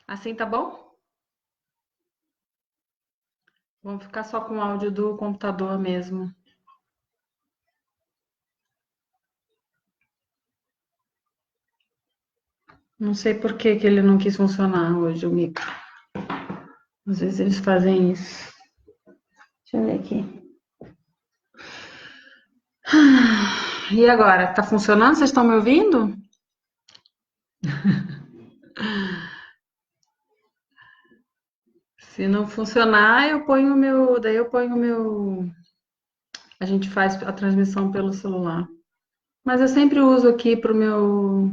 Assim tá bom? Vamos ficar só com o áudio do computador mesmo. Não sei por que que ele não quis funcionar hoje, o micro. Às vezes eles fazem isso. Deixa eu ver aqui. E agora, tá funcionando? Vocês estão me ouvindo? Se não funcionar, eu ponho o meu. Daí eu ponho o meu. A gente faz a transmissão pelo celular. Mas eu sempre uso aqui pro meu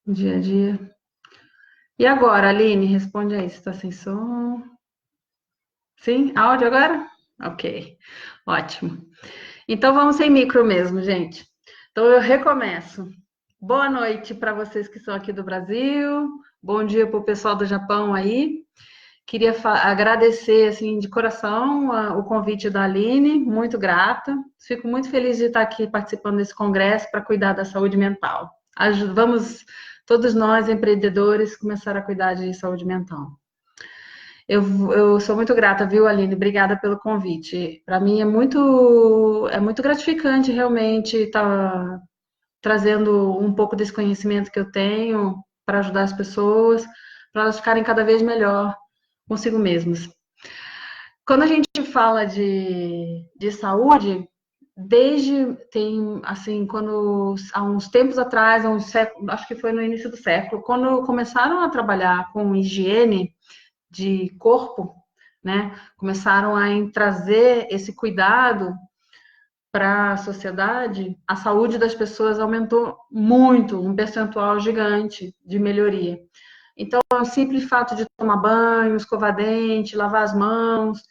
dia a dia. E agora, Aline, responde aí, se tá sem som. Sim? Áudio agora? Ok, ótimo. Então vamos sem micro mesmo, gente. Então eu recomeço. Boa noite para vocês que são aqui do Brasil. Bom dia para o pessoal do Japão aí. Queria agradecer assim de coração o convite da Aline, muito grata. Fico muito feliz de estar aqui participando desse congresso para cuidar da saúde mental. Vamos todos nós empreendedores começar a cuidar de saúde mental. Eu sou muito grata, viu, Aline? Obrigada pelo convite. Para mim é muito gratificante realmente estar trazendo um pouco desse conhecimento que eu tenho para ajudar as pessoas, para elas ficarem cada vez melhor consigo mesmas. Quando a gente fala de saúde, desde tem assim, quando há uns tempos atrás, há uns séculos, acho que foi no início do século, quando começaram a trabalhar com higiene de corpo, né? Começaram a trazer esse cuidado para a sociedade, a saúde das pessoas aumentou muito, um percentual gigante de melhoria. Então, o simples fato de tomar banho, escovar dente, lavar as mãos,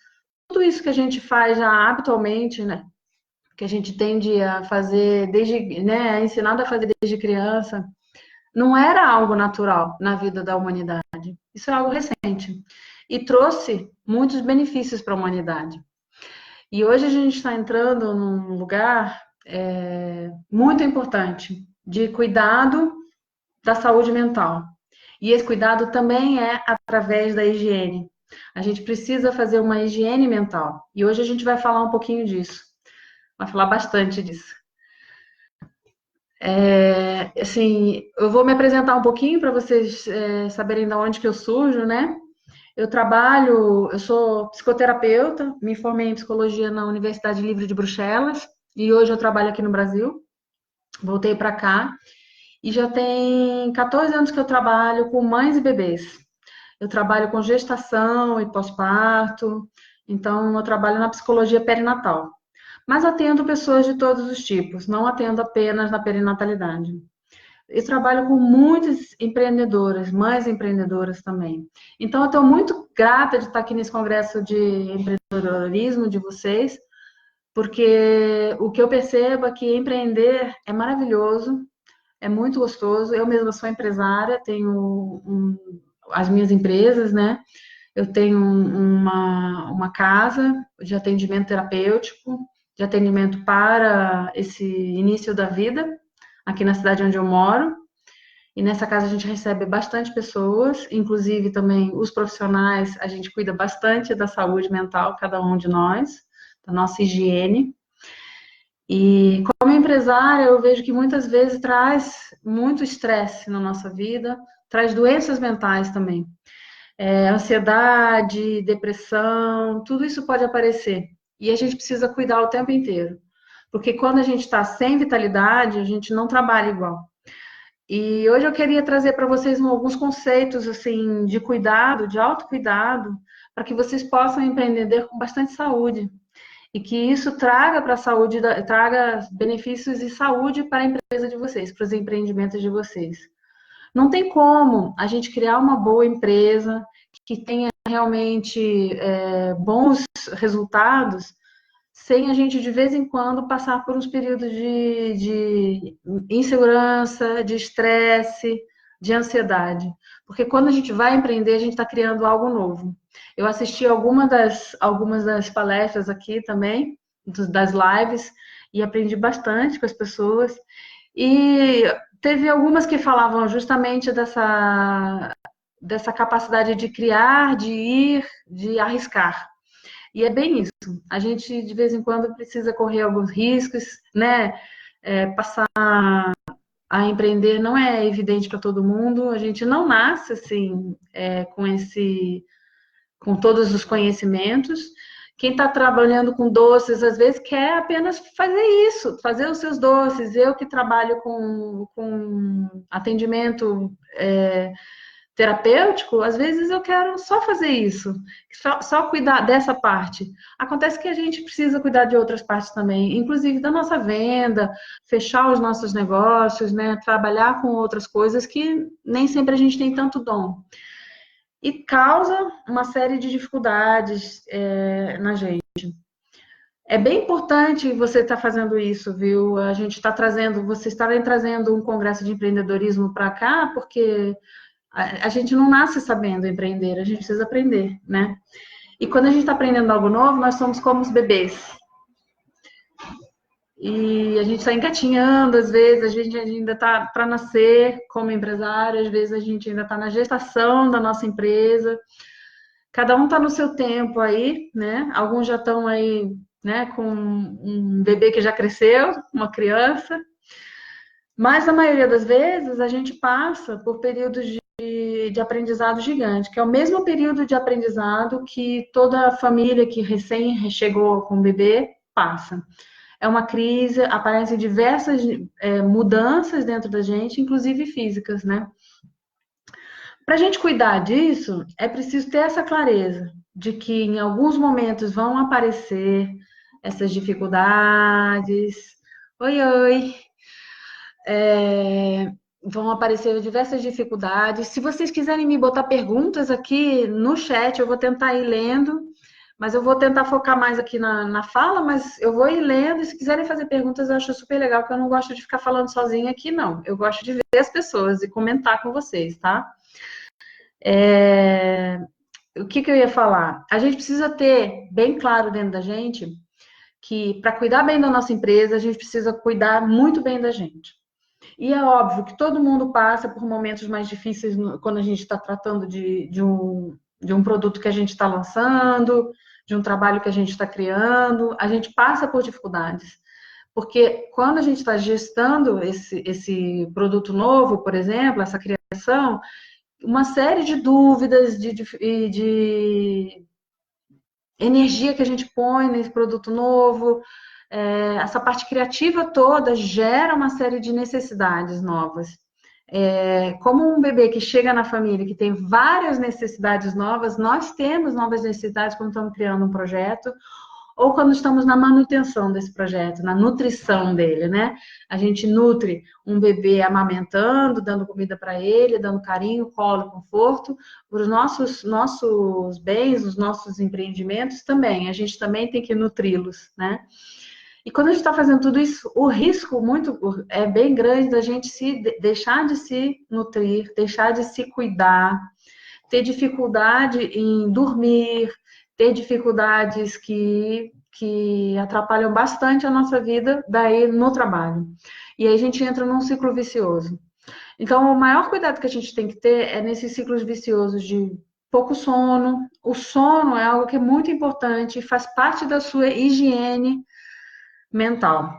tudo isso que a gente faz já habitualmente, né? Que a gente tende a fazer desde, né, é ensinado a fazer desde criança, não era algo natural na vida da humanidade. Isso é algo recente e trouxe muitos benefícios para a humanidade. E hoje a gente está entrando num lugar muito importante de cuidado da saúde mental. E esse cuidado também é através da higiene. A gente precisa fazer uma higiene mental. E hoje a gente vai falar um pouquinho disso. Vai falar bastante disso. Assim, eu vou me apresentar um pouquinho para vocês saberem de onde que eu surjo, né? Eu sou psicoterapeuta, me formei em psicologia na Universidade Livre de Bruxelas e hoje eu trabalho aqui no Brasil. Voltei para cá e já tem 14 anos que eu trabalho com mães e bebês. Eu trabalho com gestação e pós-parto, então eu trabalho na psicologia perinatal. Mas atendo pessoas de todos os tipos, não atendo apenas na perinatalidade. Eu trabalho com muitas empreendedoras, mães empreendedoras também. Então, eu estou muito grata de estar aqui nesse congresso de empreendedorismo de vocês, porque o que eu percebo é que empreender é maravilhoso, é muito gostoso. Eu mesma sou empresária, tenho as minhas empresas, né? Eu tenho uma casa de atendimento terapêutico, de atendimento para esse início da vida, aqui na cidade onde eu moro. E nessa casa a gente recebe bastante pessoas, inclusive também os profissionais, a gente cuida bastante da saúde mental, cada um de nós, da nossa higiene. E como empresária, eu vejo que muitas vezes traz muito estresse na nossa vida, traz doenças mentais também. Ansiedade, depressão, tudo isso pode aparecer. E a gente precisa cuidar o tempo inteiro. Porque quando a gente está sem vitalidade, a gente não trabalha igual. E hoje eu queria trazer para vocês alguns conceitos assim de cuidado, de autocuidado, para que vocês possam empreender com bastante saúde e que isso traga para a saúde, traga benefícios e saúde para a empresa de vocês, para os empreendimentos de vocês. Não tem como a gente criar uma boa empresa que tenha realmente bons resultados sem a gente, de vez em quando, passar por uns períodos de insegurança, de estresse, de ansiedade. Porque quando a gente vai empreender, a gente está criando algo novo. Eu assisti algumas das palestras aqui também, das lives, e aprendi bastante com as pessoas. E teve algumas que falavam justamente dessa capacidade de criar, de ir, de arriscar. E é bem isso. A gente, de vez em quando, precisa correr alguns riscos, né? Passar a empreender não é evidente para todo mundo. A gente não nasce assim, com todos os conhecimentos. Quem está trabalhando com doces, às vezes, quer apenas fazer isso, fazer os seus doces. Eu que trabalho com atendimento terapêutico, às vezes eu quero só fazer isso, só cuidar dessa parte. Acontece que a gente precisa cuidar de outras partes também, inclusive da nossa venda, fechar os nossos negócios, né? Trabalhar com outras coisas que nem sempre a gente tem tanto dom. E causa uma série de dificuldades na gente. É bem importante você estar fazendo isso, viu? A gente está trazendo, vocês estarem trazendo um congresso de empreendedorismo para cá, porque a gente não nasce sabendo empreender, a gente precisa aprender, né? E quando a gente está aprendendo algo novo, nós somos como os bebês. E a gente está engatinhando, às vezes, a gente ainda está para nascer como empresário, às vezes a gente ainda está na gestação da nossa empresa. Cada um está no seu tempo aí, né? Alguns já estão aí, né, com um bebê que já cresceu, uma criança. Mas a maioria das vezes a gente passa por períodos de aprendizado gigante, que é o mesmo período de aprendizado que toda família que recém chegou com o bebê passa. É uma crise, aparecem diversas mudanças dentro da gente, inclusive físicas, né? Para a gente cuidar disso, é preciso ter essa clareza de que em alguns momentos vão aparecer essas dificuldades. Oi, oi. Vão aparecer diversas dificuldades. Se vocês quiserem me botar perguntas aqui no chat, eu vou tentar ir lendo, mas eu vou tentar focar mais aqui na fala, mas eu vou ir lendo, e se quiserem fazer perguntas, eu acho super legal, porque eu não gosto de ficar falando sozinha aqui, não. Eu gosto de ver as pessoas e comentar com vocês, tá? O que eu ia falar? A gente precisa ter bem claro dentro da gente que para cuidar bem da nossa empresa, a gente precisa cuidar muito bem da gente. E é óbvio que todo mundo passa por momentos mais difíceis quando a gente está tratando de um produto que a gente está lançando, de um trabalho que a gente está criando. A gente passa por dificuldades. Porque quando a gente está gestando esse produto novo, por exemplo, essa criação, uma série de dúvidas, de energia que a gente põe nesse produto novo, essa parte criativa toda gera uma série de necessidades novas. Como um bebê que chega na família, que tem várias necessidades novas, nós temos novas necessidades quando estamos criando um projeto, ou quando estamos na manutenção desse projeto, na nutrição dele, né? A gente nutre um bebê amamentando, dando comida para ele, dando carinho, colo, conforto. Os nossos bens, os nossos empreendimentos também, a gente também tem que nutri-los, né? E quando a gente está fazendo tudo isso, o risco é bem grande da gente deixar de se nutrir, deixar de se cuidar, ter dificuldade em dormir, ter dificuldades que atrapalham bastante a nossa vida daí no trabalho. E aí a gente entra num ciclo vicioso. Então, o maior cuidado que a gente tem que ter é nesses ciclos viciosos de pouco sono. O sono é algo que é muito importante e faz parte da sua higiene mental.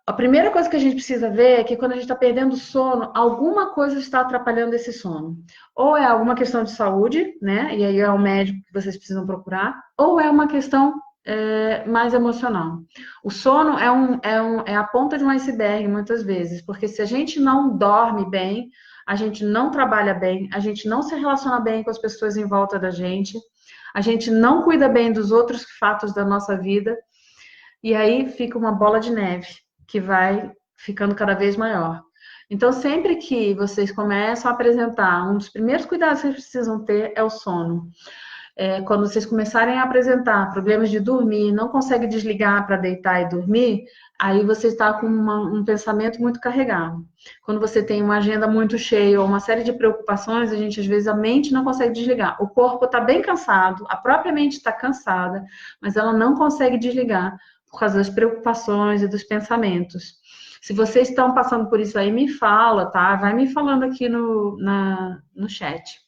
A primeira coisa que a gente precisa ver é que quando a gente está perdendo sono, alguma coisa está atrapalhando esse sono. Ou é alguma questão de saúde, né? E aí é o médico que vocês precisam procurar, ou é uma questão mais emocional. O sono é a ponta de um iceberg, muitas vezes, porque se a gente não dorme bem, a gente não trabalha bem, a gente não se relaciona bem com as pessoas em volta da gente, a gente não cuida bem dos outros fatos da nossa vida, e aí fica uma bola de neve que vai ficando cada vez maior. Então, sempre que vocês começam a apresentar, um dos primeiros cuidados que vocês precisam ter é o sono. Quando vocês começarem a apresentar problemas de dormir, não consegue desligar para deitar e dormir, aí você está com um pensamento muito carregado. Quando você tem uma agenda muito cheia ou uma série de preocupações, às vezes a mente não consegue desligar. O corpo está bem cansado, a própria mente está cansada, mas ela não consegue desligar por causa das preocupações e dos pensamentos. Se vocês estão passando por isso aí, me fala, tá? Vai me falando aqui no chat.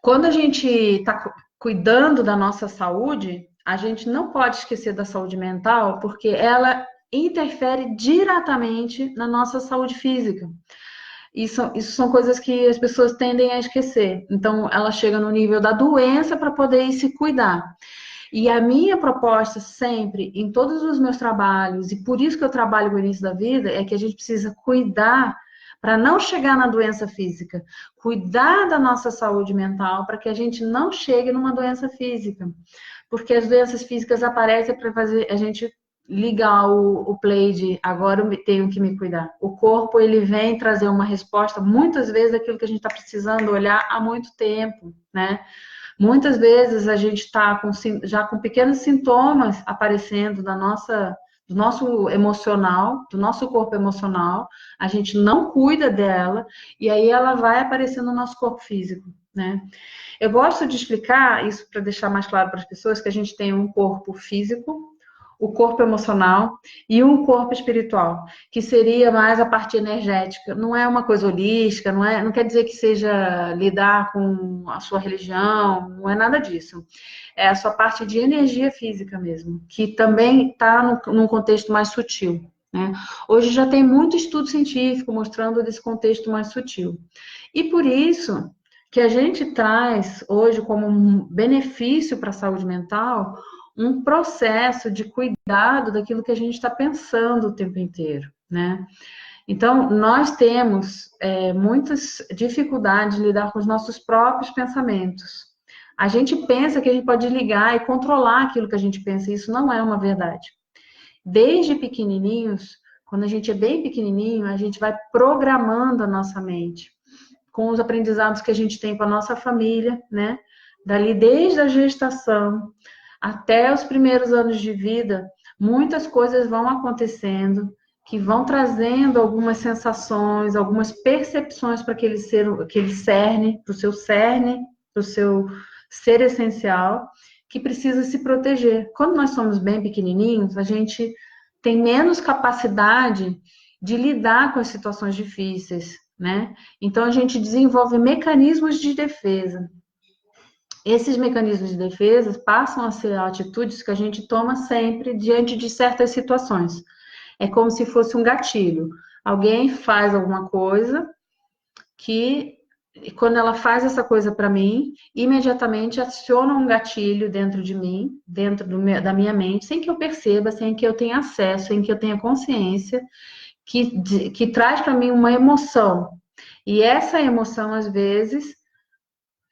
Quando a gente está cuidando da nossa saúde, a gente não pode esquecer da saúde mental, porque ela interfere diretamente na nossa saúde física. Isso são coisas que as pessoas tendem a esquecer. Então, ela chega no nível da doença para poder ir se cuidar. E a minha proposta sempre, em todos os meus trabalhos, e por isso que eu trabalho com o início da vida, é que a gente precisa cuidar para não chegar na doença física, cuidar da nossa saúde mental para que a gente não chegue numa doença física. Porque as doenças físicas aparecem para fazer a gente ligar o play de agora eu tenho que me cuidar. O corpo, ele vem trazer uma resposta, muitas vezes, daquilo que a gente está precisando olhar há muito tempo, né? Muitas vezes a gente está já com pequenos sintomas aparecendo do nosso emocional, do nosso corpo emocional, a gente não cuida dela, e aí ela vai aparecendo no nosso corpo físico, né? Eu gosto de explicar isso para deixar mais claro para as pessoas que a gente tem um corpo físico, o corpo emocional e um corpo espiritual, que seria mais a parte energética. Não é uma coisa holística, não quer dizer que seja lidar com a sua religião, não é nada disso. É a sua parte de energia física mesmo, que também está num contexto mais sutil, né? Hoje já tem muito estudo científico mostrando esse contexto mais sutil. E por isso que a gente traz hoje como um benefício para a saúde mental um processo de cuidado daquilo que a gente está pensando o tempo inteiro, né? Então, nós temos muitas dificuldades de lidar com os nossos próprios pensamentos. A gente pensa que a gente pode ligar e controlar aquilo que a gente pensa, e isso não é uma verdade. Desde pequenininhos, quando a gente é bem pequenininho, a gente vai programando a nossa mente com os aprendizados que a gente tem com a nossa família, né? Dali desde a gestação até os primeiros anos de vida, muitas coisas vão acontecendo que vão trazendo algumas sensações, algumas percepções para aquele cerne, para o seu ser essencial, que precisa se proteger. Quando nós somos bem pequenininhos, a gente tem menos capacidade de lidar com as situações difíceis, né? Então a gente desenvolve mecanismos de defesa. Esses mecanismos de defesa passam a ser atitudes que a gente toma sempre diante de certas situações. É como se fosse um gatilho. Alguém faz alguma coisa que, quando ela faz essa coisa para mim, imediatamente aciona um gatilho dentro de mim, da minha mente, sem que eu perceba, sem que eu tenha acesso, sem que eu tenha consciência, que traz para mim uma emoção. E essa emoção, às vezes,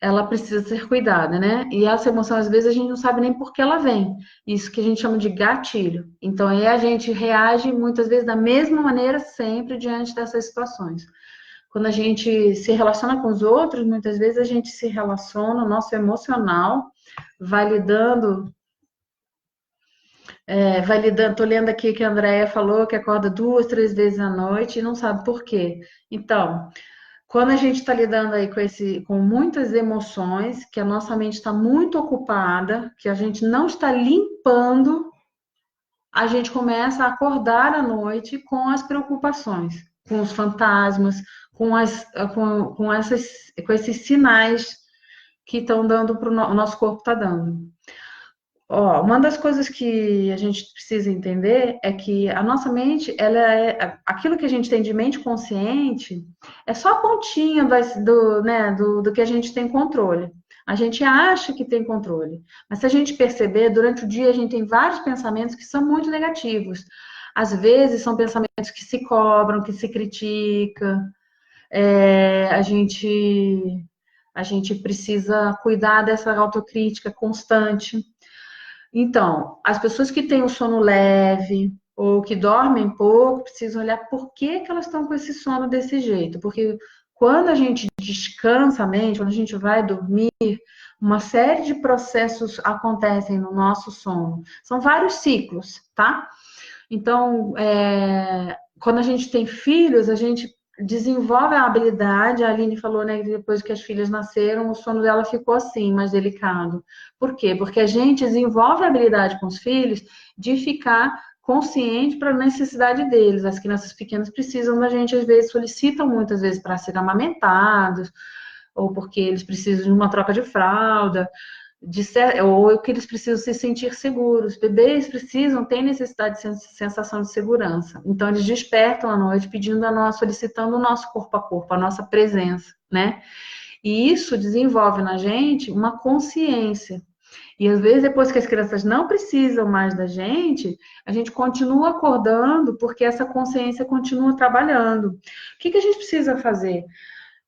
ela precisa ser cuidada, né? E essa emoção, às vezes, a gente não sabe nem por que ela vem. Isso que a gente chama de gatilho. Então, aí a gente reage, muitas vezes, da mesma maneira, sempre, diante dessas situações. Quando a gente se relaciona com os outros, muitas vezes a gente se relaciona, o nosso emocional vai lidando. Tô lendo aqui que a Andrea falou que acorda 2, 3 vezes à noite e não sabe por quê. Então, quando a gente está lidando aí com muitas emoções, que a nossa mente está muito ocupada, que a gente não está limpando, a gente começa a acordar à noite com as preocupações, com os fantasmas, com esses sinais que estão dando para o nosso corpo está dando. Ó, uma das coisas que a gente precisa entender é que a nossa mente, aquilo que a gente tem de mente consciente, é só a pontinha do que a gente tem controle. A gente acha que tem controle, mas se a gente perceber, durante o dia a gente tem vários pensamentos que são muito negativos. Às vezes são pensamentos que se cobram, que se criticam. A gente precisa cuidar dessa autocrítica constante. Então, as pessoas que têm o sono leve ou que dormem pouco, precisam olhar por que elas estão com esse sono desse jeito. Porque quando a gente descansa a mente, quando a gente vai dormir, uma série de processos acontecem no nosso sono. São vários ciclos, tá? Então, quando a gente tem filhos, a gente desenvolve a habilidade, a Aline falou, né, que depois que as filhas nasceram, o sono dela ficou assim, mais delicado. Por quê? Porque a gente desenvolve a habilidade com os filhos de ficar consciente para a necessidade deles. As crianças pequenas precisam da gente, às vezes, solicitam muitas vezes para serem amamentados, ou porque eles precisam de uma troca de fralda, ou que eles precisam se sentir seguros. Bebês precisam, têm necessidade de sensação de segurança. Então, eles despertam à noite pedindo a nós, solicitando o nosso corpo a corpo, a nossa presença, né? E isso desenvolve na gente uma consciência. E às vezes, depois que as crianças não precisam mais da gente, a gente continua acordando porque essa consciência continua trabalhando. O que a gente precisa fazer?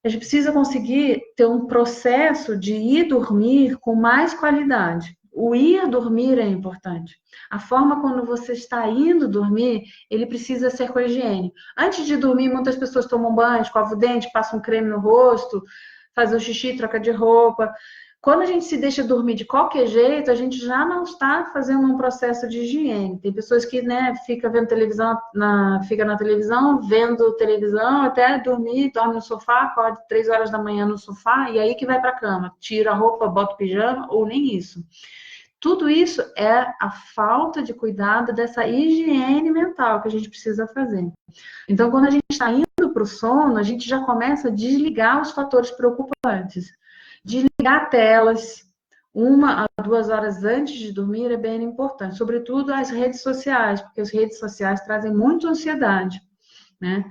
A gente precisa conseguir ter um processo de ir dormir com mais qualidade. O ir dormir é importante. A forma quando você está indo dormir, ele precisa ser com higiene. Antes de dormir, muitas pessoas tomam banho, escovam o dente, passam um creme no rosto, fazem o xixi, troca de roupa. Quando a gente se deixa dormir de qualquer jeito, a gente já não está fazendo um processo de higiene. Tem pessoas que, né, fica vendo televisão, fica na televisão, vendo televisão até dormir, dorme no sofá, acorda 3 horas da manhã no sofá e aí que vai para a cama, tira a roupa, bota o pijama ou nem isso. Tudo isso é a falta de cuidado dessa higiene mental que a gente precisa fazer. Então, quando a gente está indo para o sono, a gente já começa a desligar os fatores preocupantes. Desligar telas 1 a 2 horas antes de dormir é bem importante, sobretudo as redes sociais, porque as redes sociais trazem muita ansiedade, né?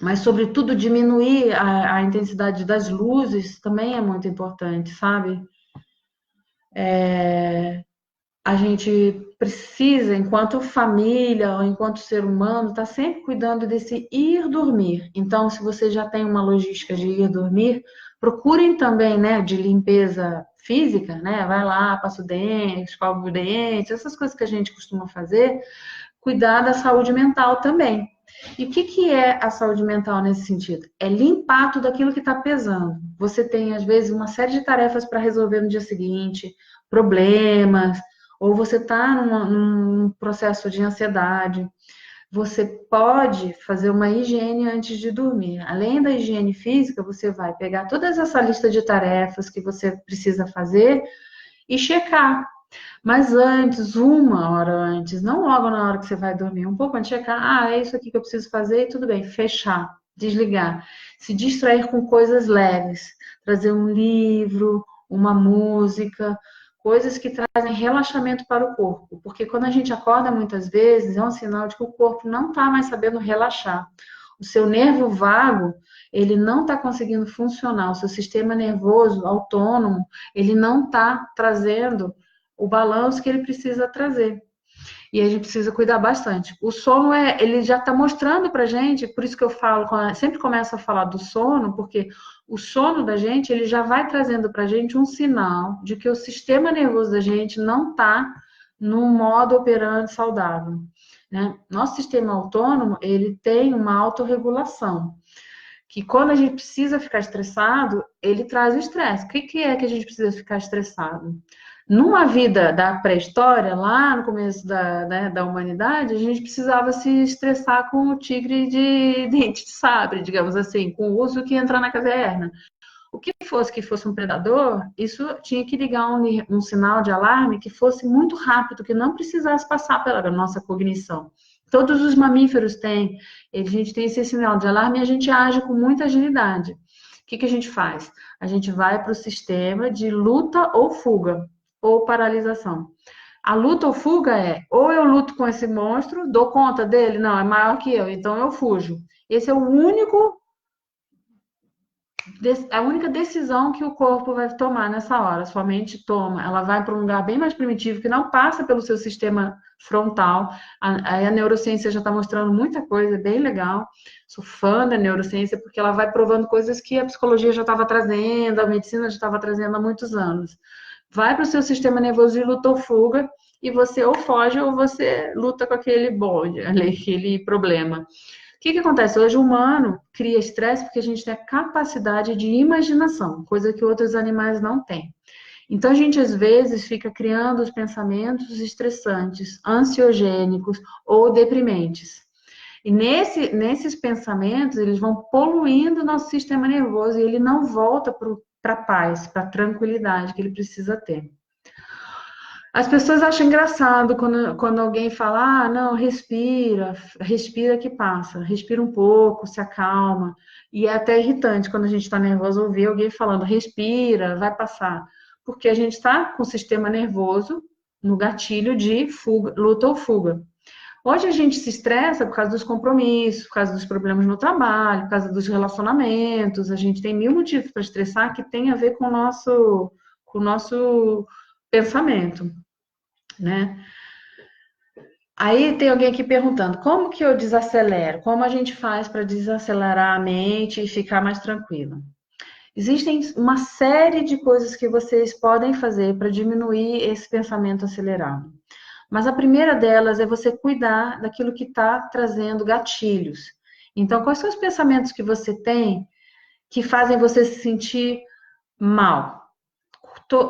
Mas, sobretudo, diminuir a intensidade das luzes também é muito importante, sabe? A gente precisa, enquanto família ou enquanto ser humano, estar sempre cuidando desse ir dormir. Então, se você já tem uma logística de ir dormir, procurem também, né, de limpeza física, né? Vai lá, passa o dente, escova o dente, essas coisas que a gente costuma fazer, cuidar da saúde mental também. E o que é a saúde mental nesse sentido? É limpar tudo aquilo que está pesando. Você tem, às vezes, uma série de tarefas para resolver no dia seguinte, problemas, ou você está num processo de ansiedade. Você pode fazer uma higiene antes de dormir. Além da higiene física, você vai pegar toda essa lista de tarefas que você precisa fazer e checar. Mas antes, 1 hora antes, não logo na hora que você vai dormir, um pouco antes de checar, é isso aqui que eu preciso fazer, e tudo bem, fechar, desligar. Se distrair com coisas leves, trazer um livro, uma música, coisas que trazem relaxamento para o corpo. Porque quando a gente acorda muitas vezes, é um sinal de que o corpo não está mais sabendo relaxar. O seu nervo vago, ele não está conseguindo funcionar. O seu sistema nervoso autônomo, ele não está trazendo o balanço que ele precisa trazer. E a gente precisa cuidar bastante. O sono ele já está mostrando para gente, por isso que eu falo, sempre começo a falar do sono, porque o sono da gente, ele já vai trazendo para gente um sinal de que o sistema nervoso da gente não está num modo operante saudável, né? Nosso sistema autônomo, ele tem uma autorregulação, que quando a gente precisa ficar estressado, ele traz o estresse. O que é que a gente precisa ficar estressado? Numa vida da pré-história, lá no começo da humanidade, a gente precisava se estressar com o tigre de dente de sabre, digamos assim, com o urso que entra na caverna. O que fosse um predador, isso tinha que ligar um sinal de alarme que fosse muito rápido, que não precisasse passar pela nossa cognição. Todos os mamíferos têm, a gente tem esse sinal de alarme e a gente age com muita agilidade. O que a gente faz? A gente vai para o sistema de luta ou fuga, ou paralisação. A luta ou fuga é, ou eu luto com esse monstro, dou conta dele, não, é maior que eu, então eu fujo. Esse é a única decisão que o corpo vai tomar nessa hora, sua mente toma, ela vai para um lugar bem mais primitivo, que não passa pelo seu sistema frontal. A neurociência já está mostrando muita coisa bem legal. Sou fã da neurociência porque ela vai provando coisas que a psicologia já estava trazendo, a medicina já estava trazendo há muitos anos. Vai para o seu sistema nervoso de luta ou fuga, e você ou foge ou você luta com aquele bonde, aquele problema. O que acontece? Hoje o humano cria estresse porque a gente tem a capacidade de imaginação, coisa que outros animais não têm. Então a gente às vezes fica criando os pensamentos estressantes, ansiogênicos ou deprimentes. E nesses pensamentos, eles vão poluindo o nosso sistema nervoso e ele não volta para a paz, para a tranquilidade que ele precisa ter. As pessoas acham engraçado quando alguém fala, ah, não, respira, respira que passa, respira um pouco, se acalma. E é até irritante quando a gente está nervoso ouvir alguém falando, respira, vai passar. Porque a gente está com o sistema nervoso no gatilho de fuga, luta ou fuga. Hoje a gente se estressa por causa dos compromissos, por causa dos problemas no trabalho, por causa dos relacionamentos. A gente tem mil motivos para estressar que tem a ver com o nosso pensamento, né? Aí tem alguém aqui perguntando, como que eu desacelero? Como a gente faz para desacelerar a mente e ficar mais tranquila? Existem uma série de coisas que vocês podem fazer para diminuir esse pensamento acelerado. Mas a primeira delas é você cuidar daquilo que está trazendo gatilhos. Então, quais são os pensamentos que você tem que fazem você se sentir mal?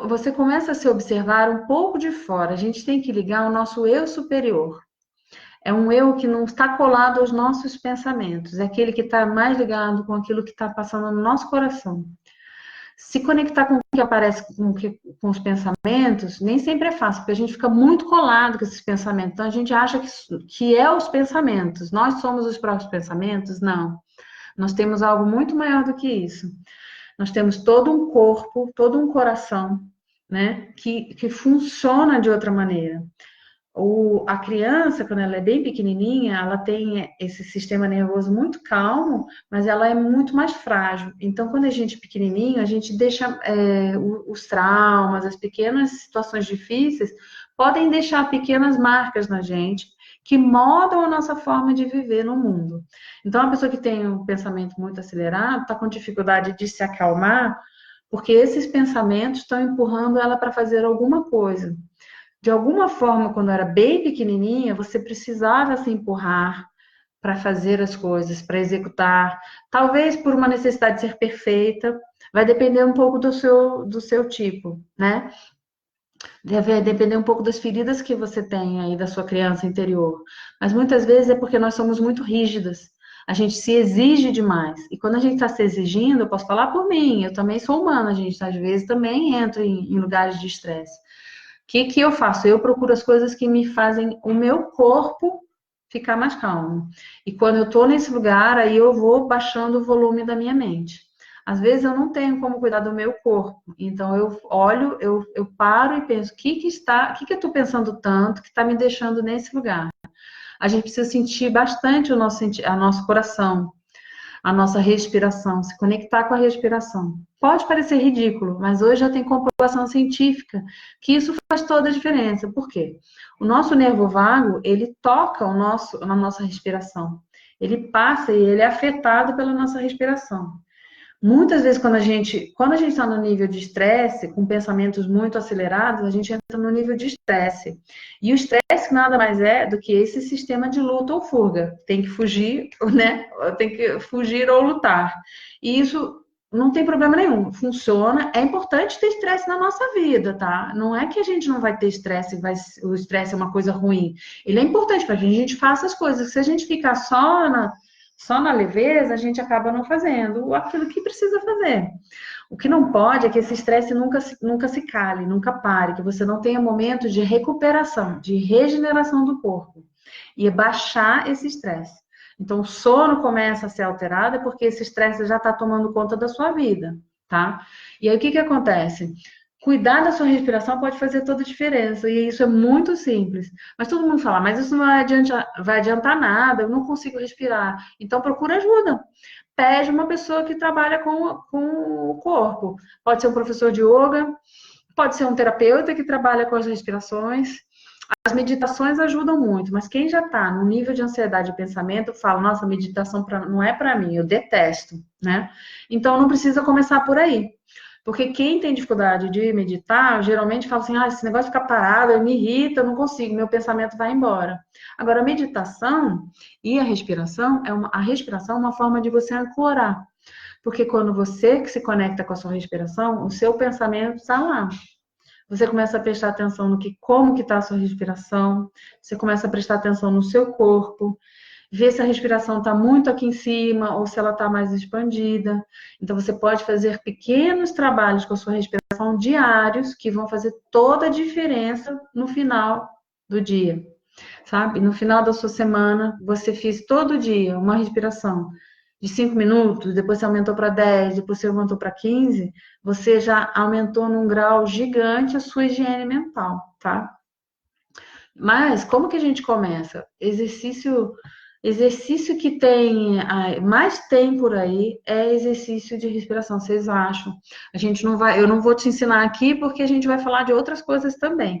Você começa a se observar um pouco de fora. A gente tem que ligar o nosso eu superior. É um eu que não está colado aos nossos pensamentos, é aquele que está mais ligado com aquilo que está passando no nosso coração. Se conectar com o que aparece com os pensamentos, nem sempre é fácil, porque a gente fica muito colado com esses pensamentos. Então a gente acha que é os pensamentos. Nós somos os próprios pensamentos? Não. Nós temos algo muito maior do que isso. Nós temos todo um corpo, todo um coração, né, que funciona de outra maneira. A criança, quando ela é bem pequenininha, ela tem esse sistema nervoso muito calmo, mas ela é muito mais frágil. Então, quando a gente é pequenininho, a gente deixa os traumas, as pequenas situações difíceis, podem deixar pequenas marcas na gente, que moldam a nossa forma de viver no mundo. Então, a pessoa que tem um pensamento muito acelerado, está com dificuldade de se acalmar, porque esses pensamentos estão empurrando ela para fazer alguma coisa. De alguma forma, quando era bem pequenininha, você precisava se empurrar para fazer as coisas, para executar, talvez por uma necessidade de ser perfeita, vai depender um pouco do seu tipo, né? Deve depender um pouco das feridas que você tem aí da sua criança interior. Mas muitas vezes é porque nós somos muito rígidas. A gente se exige demais. E quando a gente está se exigindo, eu posso falar por mim, eu também sou humana, a gente às vezes também entra em lugares de estresse. Que eu faço? Eu procuro as coisas que me fazem o meu corpo ficar mais calmo. E quando eu estou nesse lugar, aí eu vou baixando o volume da minha mente. Às vezes eu não tenho como cuidar do meu corpo, então eu olho, eu paro e penso, o que eu estou pensando tanto que está me deixando nesse lugar? A gente precisa sentir bastante o nosso coração, a nossa respiração, se conectar com a respiração. Pode parecer ridículo, mas hoje já tem comprovação científica que isso faz toda a diferença. Por quê? O nosso nervo vago, ele toca na nossa respiração. Ele passa e ele é afetado pela nossa respiração. Muitas vezes, quando a gente está no nível de estresse, com pensamentos muito acelerados, a gente entra no nível de estresse. E o estresse nada mais é do que esse sistema de luta ou fuga. Tem que fugir, né? Tem que fugir ou lutar. E isso não tem problema nenhum, funciona. É importante ter estresse na nossa vida, tá? Não é que a gente não vai ter estresse, o estresse é uma coisa ruim. Ele é importante para que a gente faça as coisas. Se a gente ficar só na leveza, a gente acaba não fazendo aquilo que precisa fazer. O que não pode é que esse estresse nunca se cale, nunca pare, que você não tenha momentos de recuperação, de regeneração do corpo. E baixar esse estresse. Então, o sono começa a ser alterado porque esse estresse já está tomando conta da sua vida, tá? E aí, o que acontece? Cuidar da sua respiração pode fazer toda a diferença, e isso é muito simples. Mas todo mundo fala, mas isso não vai adiantar nada, eu não consigo respirar. Então procura ajuda. Pede uma pessoa que trabalha com o corpo. Pode ser um professor de yoga, pode ser um terapeuta que trabalha com as respirações. As meditações ajudam muito, mas quem já está no nível de ansiedade e pensamento fala, nossa, meditação não é para mim, eu detesto, né? Então não precisa começar por aí. Porque quem tem dificuldade de meditar, geralmente fala assim, esse negócio fica parado, me irrita, eu não consigo, meu pensamento vai embora. Agora, a meditação e a respiração, a respiração é uma forma de você ancorar. Porque quando você que se conecta com a sua respiração, o seu pensamento está lá. Você começa a prestar atenção como que está a sua respiração, você começa a prestar atenção no seu corpo, ver se a respiração está muito aqui em cima ou se ela está mais expandida. Então, você pode fazer pequenos trabalhos com a sua respiração respiração diários que vão fazer toda a diferença no final do dia, sabe? No final da sua semana, você fez todo dia uma respiração de 5 minutos, depois você aumentou para 10, depois você aumentou para 15, você já aumentou num grau gigante a sua higiene mental, tá? Mas como que a gente começa? Exercício que tem mais tem por aí é exercício de respiração. Vocês acham? A gente não vai, eu não vou te ensinar aqui porque a gente vai falar de outras coisas também.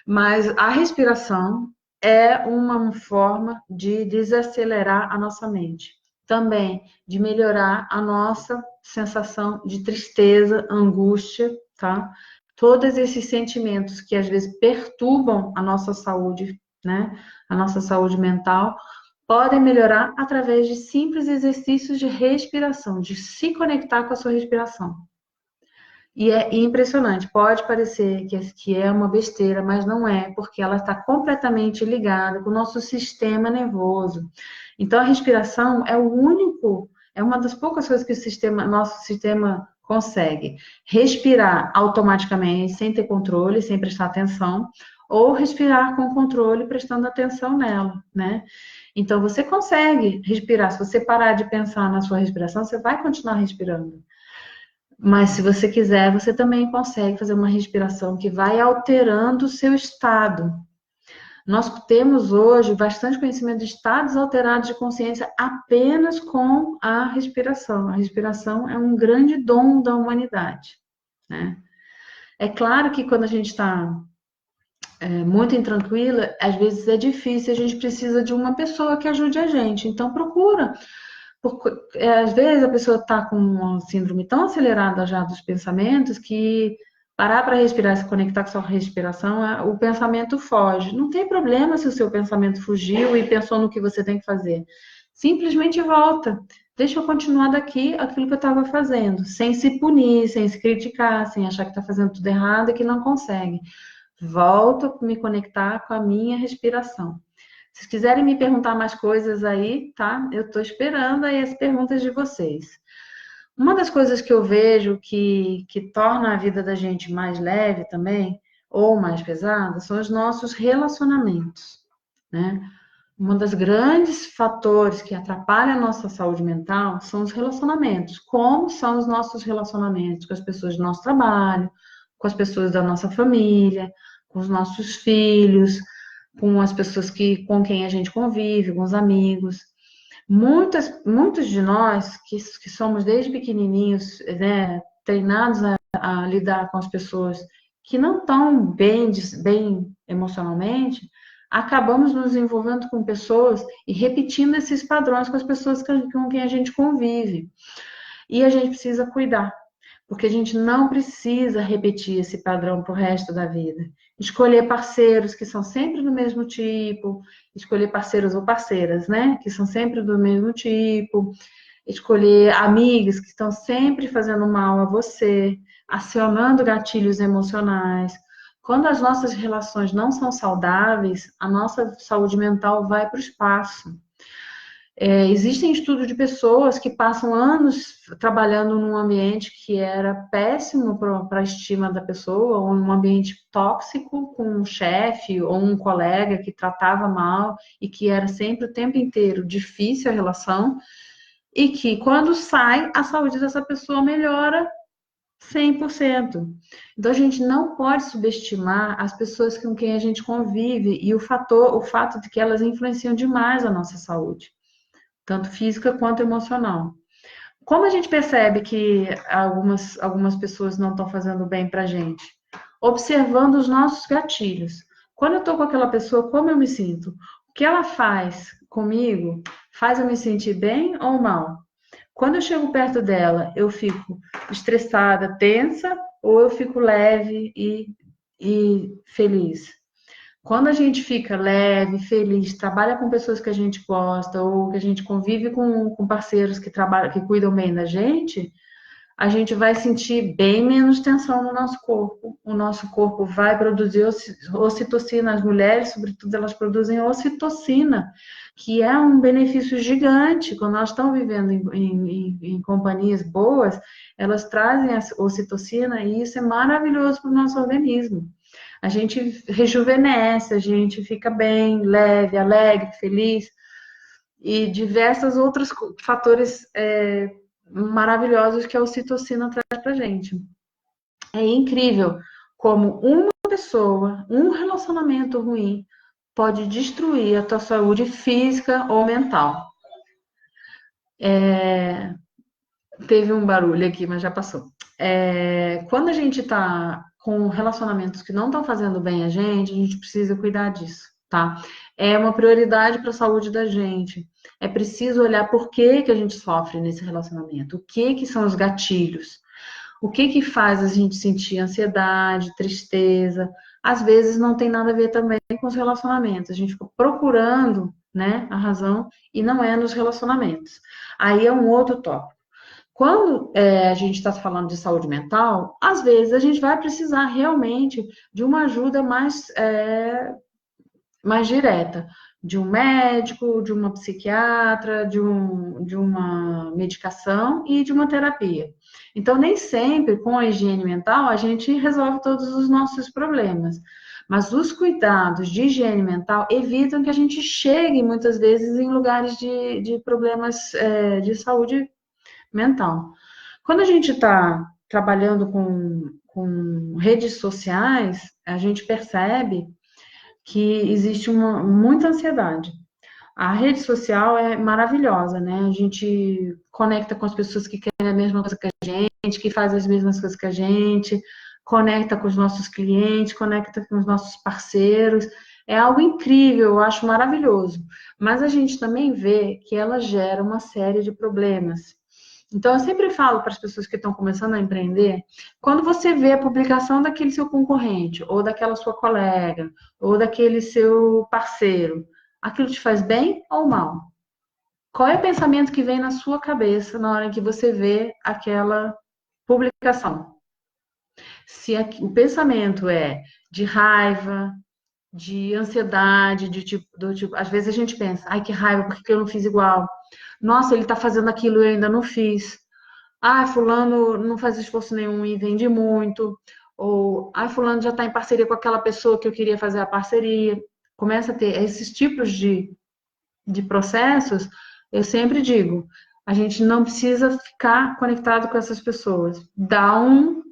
Mas a respiração é uma forma de desacelerar a nossa mente. Também de melhorar a nossa sensação de tristeza, angústia, tá? Todos esses sentimentos que às vezes perturbam a nossa saúde, né? A nossa saúde mental, podem melhorar através de simples exercícios de respiração, de se conectar com a sua respiração. E é impressionante, pode parecer que é uma besteira, mas não é, porque ela está completamente ligada com o nosso sistema nervoso. Então, a respiração é uma das poucas coisas que nosso sistema consegue. Respirar automaticamente, sem ter controle, sem prestar atenção, ou respirar com controle, prestando atenção nela, né? Então, você consegue respirar. Se você parar de pensar na sua respiração, você vai continuar respirando. Mas se você quiser, você também consegue fazer uma respiração que vai alterando o seu estado. Nós temos hoje bastante conhecimento de estados alterados de consciência apenas com a respiração. A respiração é um grande dom da humanidade, né? É claro que quando a gente está muito intranquila, às vezes é difícil, a gente precisa de uma pessoa que ajude a gente. Então procura. Porque, às vezes a pessoa está com uma síndrome tão acelerada já dos pensamentos que parar para respirar, se conectar com a sua respiração, o pensamento foge. Não tem problema se o seu pensamento fugiu e pensou no que você tem que fazer. Simplesmente volta. Deixa eu continuar daqui aquilo que eu estava fazendo, sem se punir, sem se criticar, sem achar que está fazendo tudo errado e que não consegue. Volto a me conectar com a minha respiração. Se quiserem me perguntar mais coisas aí, tá? Eu estou esperando aí as perguntas de vocês. Uma das coisas que eu vejo que torna a vida da gente mais leve também, ou mais pesada, são os nossos relacionamentos, né? Um dos grandes fatores que atrapalha a nossa saúde mental são os relacionamentos. Como são os nossos relacionamentos com as pessoas do nosso trabalho, com as pessoas da nossa família, com os nossos filhos, com as pessoas com quem a gente convive, com os amigos. Muitos de nós, que somos desde pequenininhos, né, treinados a lidar com as pessoas que não estão bem emocionalmente, acabamos nos envolvendo com pessoas e repetindo esses padrões com as pessoas com quem a gente convive. E a gente precisa cuidar, porque a gente não precisa repetir esse padrão para o resto da vida. Escolher parceiros que são sempre do mesmo tipo, escolher parceiros ou parceiras, né? Que são sempre do mesmo tipo, escolher amigos que estão sempre fazendo mal a você, acionando gatilhos emocionais. Quando as nossas relações não são saudáveis, a nossa saúde mental vai para o espaço. Existem estudos de pessoas que passam anos trabalhando num ambiente que era péssimo para a estima da pessoa, ou num ambiente tóxico, com um chefe ou um colega que tratava mal e que era sempre o tempo inteiro difícil a relação, e que quando sai, a saúde dessa pessoa melhora 100%. Então a gente não pode subestimar as pessoas com quem a gente convive e o fato de que elas influenciam demais a nossa saúde, tanto física quanto emocional. Como a gente percebe que algumas pessoas não estão fazendo bem para a gente? Observando os nossos gatilhos. Quando eu estou com aquela pessoa, como eu me sinto? O que ela faz comigo faz eu me sentir bem ou mal? Quando eu chego perto dela, eu fico estressada, tensa, ou eu fico leve e feliz? Quando a gente fica leve, feliz, trabalha com pessoas que a gente gosta, ou que a gente convive com parceiros que cuidam bem da gente, a gente vai sentir bem menos tensão no nosso corpo. O nosso corpo vai produzir ocitocina. As mulheres, sobretudo, elas produzem ocitocina, que é um benefício gigante. Quando elas estão vivendo em companhias boas, elas trazem a ocitocina e isso é maravilhoso para o nosso organismo. A gente rejuvenesce, a gente fica bem, leve, alegre, feliz e diversos outros fatores maravilhosos que a ocitocina traz pra gente. É incrível como uma pessoa, um relacionamento ruim pode destruir a tua saúde física ou mental. Teve um barulho aqui, mas já passou. Quando a gente tá com relacionamentos que não estão fazendo bem a gente precisa cuidar disso, tá? É uma prioridade para a saúde da gente. É preciso olhar por que a gente sofre nesse relacionamento, o que são os gatilhos, o que faz a gente sentir ansiedade, tristeza. Às vezes não tem nada a ver também com os relacionamentos. A gente fica procurando, né, a razão e não é nos relacionamentos. Aí é um outro tópico. Quando a gente está falando de saúde mental, às vezes a gente vai precisar realmente de uma ajuda mais direta, de um médico, de uma psiquiatra, de uma medicação e de uma terapia. Então, nem sempre com a higiene mental a gente resolve todos os nossos problemas. Mas os cuidados de higiene mental evitam que a gente chegue muitas vezes em lugares de problemas de saúde mental. Quando a gente está trabalhando com redes sociais, a gente percebe que existe muita ansiedade. A rede social é maravilhosa, né? A gente conecta com as pessoas que querem a mesma coisa que a gente, que fazem as mesmas coisas que a gente, conecta com os nossos clientes, conecta com os nossos parceiros. É algo incrível, eu acho maravilhoso. Mas a gente também vê que ela gera uma série de problemas. Então, eu sempre falo para as pessoas que estão começando a empreender, quando você vê a publicação daquele seu concorrente, ou daquela sua colega, ou daquele seu parceiro, aquilo te faz bem ou mal? Qual é o pensamento que vem na sua cabeça na hora que você vê aquela publicação? Se o pensamento é de raiva, de ansiedade, às vezes a gente pensa, ai que raiva, por que eu não fiz igual? Nossa, ele está fazendo aquilo e eu ainda não fiz. Ah, fulano não faz esforço nenhum e vende muito. Ou, ah, fulano já está em parceria com aquela pessoa que eu queria fazer a parceria. Começa a ter esses tipos de processos. Eu sempre digo, a gente não precisa ficar conectado com essas pessoas. Dá uma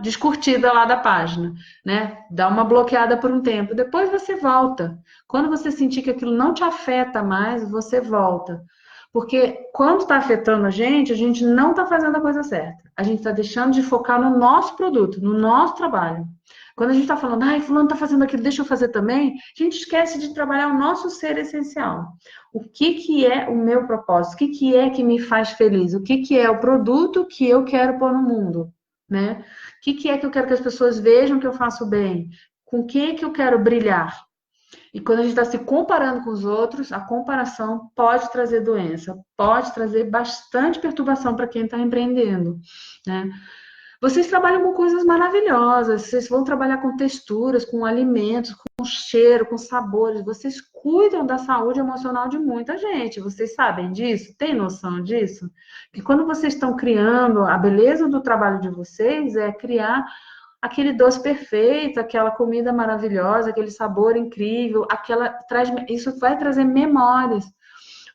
descurtida lá da página, né? Dá uma bloqueada por um tempo. Depois você volta. Quando você sentir que aquilo não te afeta mais, você volta. Porque quando está afetando a gente não está fazendo a coisa certa. A gente está deixando de focar no nosso produto, no nosso trabalho. Quando a gente está falando, ai, fulano está fazendo aquilo, deixa eu fazer também, a gente esquece de trabalhar o nosso ser essencial. O que é o meu propósito? O que é que me faz feliz? O que é o produto que eu quero pôr no mundo? Né? O que é que eu quero que as pessoas vejam que eu faço bem? Com o que eu quero brilhar? E quando a gente está se comparando com os outros, a comparação pode trazer doença, pode trazer bastante perturbação para quem está empreendendo, né? Vocês trabalham com coisas maravilhosas, vocês vão trabalhar com texturas, com alimentos, com cheiro, com sabores. Vocês cuidam da saúde emocional de muita gente. Vocês sabem disso? Tem noção disso? Que quando vocês estão criando, a beleza do trabalho de vocês é criar aquele doce perfeito, aquela comida maravilhosa, aquele sabor incrível, isso vai trazer memórias.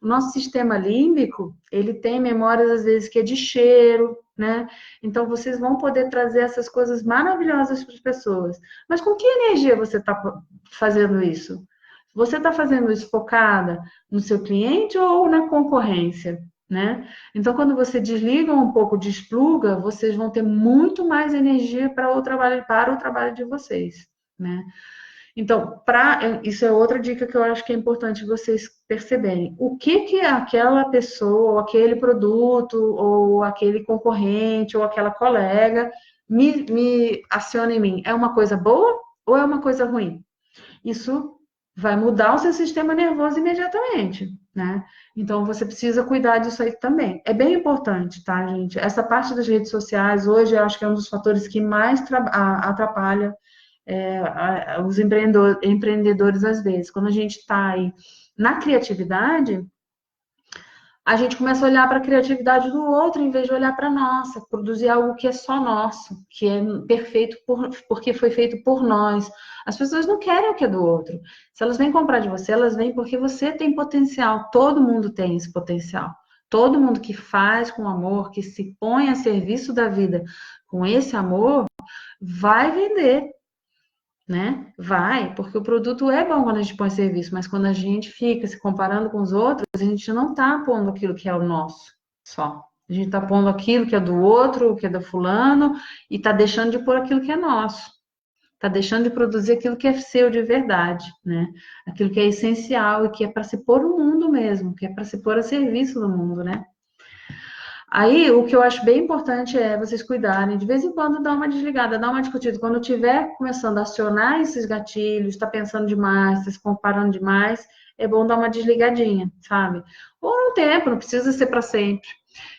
O nosso sistema límbico, ele tem memórias às vezes que é de cheiro, né? Então vocês vão poder trazer essas coisas maravilhosas para as pessoas. Mas com que energia você está fazendo isso? Você está fazendo isso focada no seu cliente ou na concorrência? Né? Então, quando você desliga um pouco, despluga, vocês vão ter muito mais energia para o trabalho de vocês, né? Então, isso é outra dica que eu acho que é importante vocês perceberem. O que aquela pessoa, ou aquele produto, ou aquele concorrente, ou aquela colega me aciona em mim? É uma coisa boa ou é uma coisa ruim? Isso vai mudar o seu sistema nervoso imediatamente, né? Então você precisa cuidar disso aí também. É bem importante, tá, gente? Essa parte das redes sociais hoje eu acho que é um dos fatores que mais atrapalha os empreendedores às vezes. Quando a gente está aí na criatividade, a gente começa a olhar para a criatividade do outro em vez de olhar para a nossa, produzir algo que é só nosso, que é perfeito porque foi feito por nós. As pessoas não querem o que é do outro. Se elas vêm comprar de você, elas vêm porque você tem potencial. Todo mundo tem esse potencial. Todo mundo que faz com amor, que se põe a serviço da vida com esse amor, vai vender, né? Vai, porque o produto é bom quando a gente põe serviço, mas quando a gente fica se comparando com os outros, a gente não está pondo aquilo que é o nosso só. A gente está pondo aquilo que é do outro, o que é do fulano, e está deixando de pôr aquilo que é nosso. Está deixando de produzir aquilo que é seu de verdade, né? Aquilo que é essencial e que é para se pôr no mundo mesmo, que é para se pôr a serviço do mundo, né? Aí, o que eu acho bem importante é vocês cuidarem, de vez em quando dar uma desligada, dar uma discutida. Quando estiver começando a acionar esses gatilhos, está pensando demais, está se comparando demais, é bom dar uma desligadinha, sabe? Ou um tempo, não precisa ser para sempre.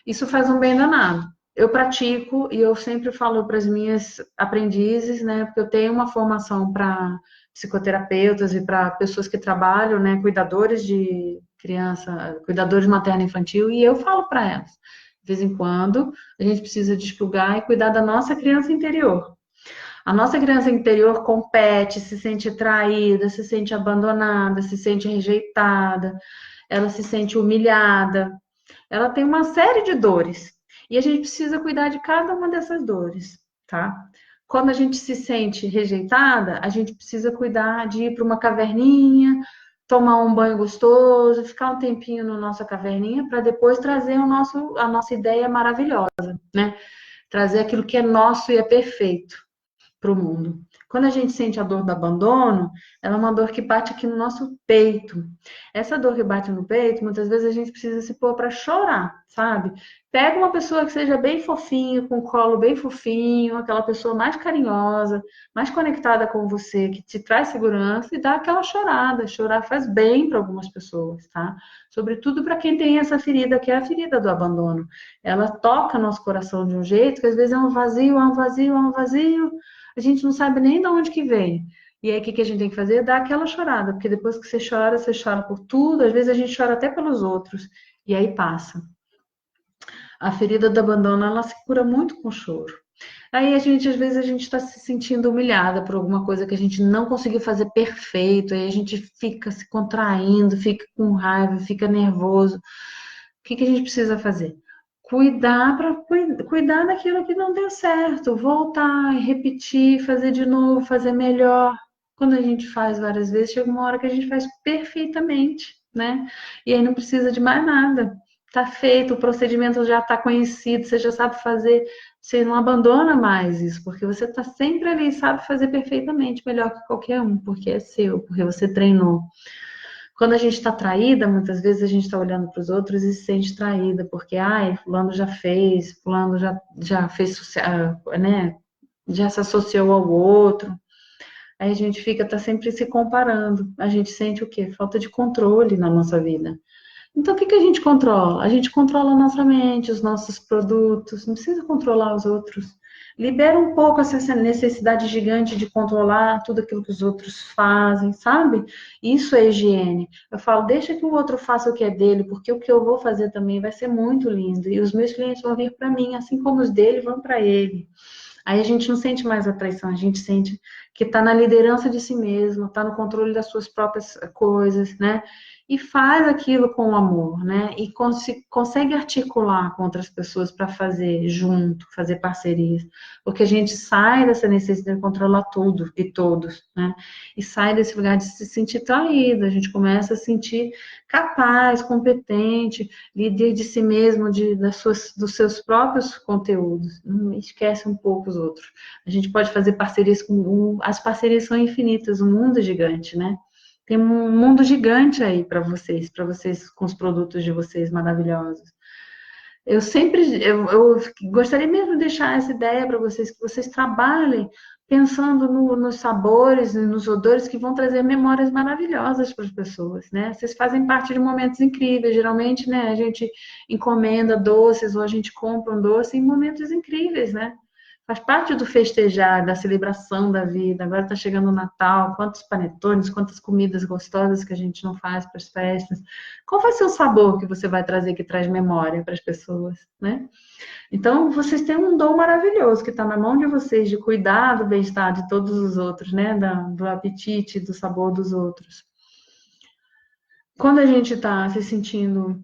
Isso faz um bem danado. Eu pratico e eu sempre falo para as minhas aprendizes, né? Porque eu tenho uma formação para psicoterapeutas e para pessoas que trabalham, né? Cuidadores de criança, cuidadores materno-infantil, e eu falo para elas. De vez em quando, a gente precisa desplugar e cuidar da nossa criança interior. A nossa criança interior compete, se sente traída, se sente abandonada, se sente rejeitada, ela se sente humilhada, ela tem uma série de dores. E a gente precisa cuidar de cada uma dessas dores, tá? Quando a gente se sente rejeitada, a gente precisa cuidar de ir para uma caverninha, tomar um banho gostoso, ficar um tempinho na nossa caverninha para depois trazer a nossa ideia maravilhosa, né? Trazer aquilo que é nosso e é perfeito para o mundo. Quando a gente sente a dor do abandono, ela é uma dor que bate aqui no nosso peito. Essa dor que bate no peito, muitas vezes a gente precisa se pôr para chorar, sabe? Pega uma pessoa que seja bem fofinha, com o colo bem fofinho, aquela pessoa mais carinhosa, mais conectada com você, que te traz segurança e dá aquela chorada. Chorar faz bem para algumas pessoas, tá? Sobretudo para quem tem essa ferida, que é a ferida do abandono. Ela toca nosso coração de um jeito que às vezes é um vazio, é um vazio, é um vazio. A gente não sabe nem de onde que vem. E aí, o que que a gente tem que fazer? Dar aquela chorada, porque depois que você chora por tudo, às vezes a gente chora até pelos outros, e aí passa. A ferida do abandono, ela se cura muito com choro. Aí às vezes a gente está se sentindo humilhada por alguma coisa que a gente não conseguiu fazer perfeito, aí a gente fica se contraindo, fica com raiva, fica nervoso. O que que a gente precisa fazer? Cuidar para cuidar daquilo que não deu certo, voltar, repetir, fazer de novo, fazer melhor. Quando a gente faz várias vezes, chega uma hora que a gente faz perfeitamente, né? E aí não precisa de mais nada. Tá feito, o procedimento já está conhecido, você já sabe fazer, você não abandona mais isso, porque você está sempre ali, sabe fazer perfeitamente, melhor que qualquer um, porque é seu, porque você treinou. Quando a gente está traída, muitas vezes a gente está olhando para os outros e se sente traída, porque, ai, fulano já fez, fulano já fez, né, já se associou ao outro. Aí a gente tá sempre se comparando. A gente sente o quê? Falta de controle na nossa vida. Então, o que que a gente controla? A gente controla a nossa mente, os nossos produtos, não precisa controlar os outros. Libera um pouco essa necessidade gigante de controlar tudo aquilo que os outros fazem, sabe? Isso é higiene. Eu falo, deixa que o outro faça o que é dele, porque o que eu vou fazer também vai ser muito lindo. E os meus clientes vão vir para mim, assim como os dele vão para ele. Aí a gente não sente mais a traição, a gente sente que está na liderança de si mesmo, está no controle das suas próprias coisas, né? E faz aquilo com amor, né? E consegue articular com outras pessoas para fazer junto, fazer parcerias, porque a gente sai dessa necessidade de controlar tudo e todos, né? E sai desse lugar de se sentir traído, a gente começa a se sentir capaz, competente, líder de si mesmo, dos seus próprios conteúdos. Não esquece um pouco os outros. A gente pode fazer parcerias as parcerias são infinitas, um mundo gigante, né? Tem um mundo gigante aí para vocês com os produtos de vocês maravilhosos. Eu gostaria mesmo de deixar essa ideia para vocês, que vocês trabalhem pensando nos sabores e nos odores que vão trazer memórias maravilhosas para as pessoas, né? Vocês fazem parte de momentos incríveis. Geralmente, né, a gente encomenda doces ou a gente compra um doce em momentos incríveis, né? Faz parte do festejar, da celebração da vida. Agora está chegando o Natal, quantos panetones, quantas comidas gostosas que a gente não faz para as festas. Qual vai ser o sabor que você vai trazer que traz memória para as pessoas, né? Então, vocês têm um dom maravilhoso que está na mão de vocês de cuidar do bem-estar de todos os outros, né? Do apetite, do sabor dos outros. Quando a gente está se sentindo,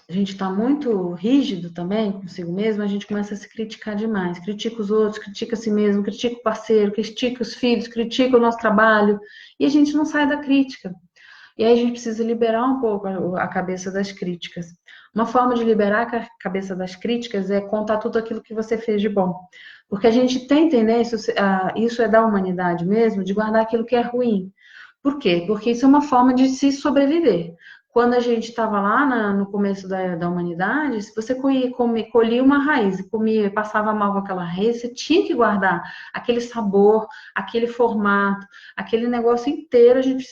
a gente está muito rígido também consigo mesmo, a gente começa a se criticar demais. Critica os outros, critica a si mesmo, critica o parceiro, critica os filhos, critica o nosso trabalho. E a gente não sai da crítica. E aí a gente precisa liberar um pouco a cabeça das críticas. Uma forma de liberar a cabeça das críticas é contar tudo aquilo que você fez de bom. Porque a gente tem tendência, isso é da humanidade mesmo, de guardar aquilo que é ruim. Por quê? Porque isso é uma forma de se sobreviver. Quando a gente estava lá no começo da humanidade, se você colhia uma raiz e comia, passava mal com aquela raiz, você tinha que guardar aquele sabor, aquele formato, aquele negócio inteiro. A gente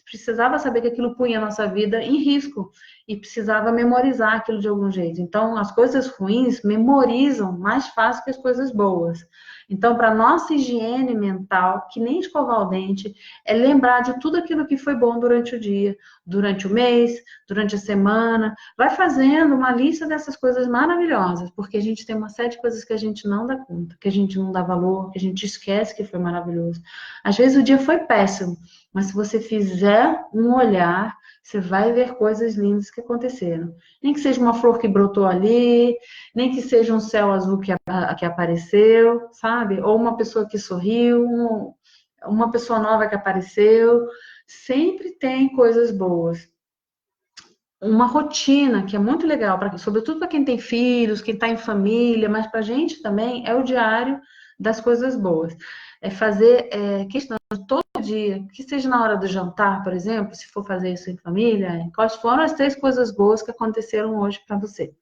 precisava saber que aquilo punha a nossa vida em risco e precisava memorizar aquilo de algum jeito. Então, as coisas ruins memorizam mais fácil que as coisas boas. Então, para nossa higiene mental, que nem escovar o dente, é lembrar de tudo aquilo que foi bom durante o dia, durante o mês, durante a semana. Vai fazendo uma lista dessas coisas maravilhosas, porque a gente tem uma série de coisas que a gente não dá conta, que a gente não dá valor, que a gente esquece que foi maravilhoso. Às vezes o dia foi péssimo, mas se você fizer um olhar, você vai ver coisas lindas que aconteceram. Nem que seja uma flor que brotou ali, nem que seja um céu azul que apareceu, sabe? Ou uma pessoa que sorriu, uma pessoa nova que apareceu. Sempre tem coisas boas. Uma rotina que é muito legal, sobretudo para quem tem filhos, quem está em família, mas para a gente também é o diário das coisas boas. É fazer questão todo dia, que seja na hora do jantar, por exemplo, se for fazer isso em família, quais foram as 3 coisas boas que aconteceram hoje para você?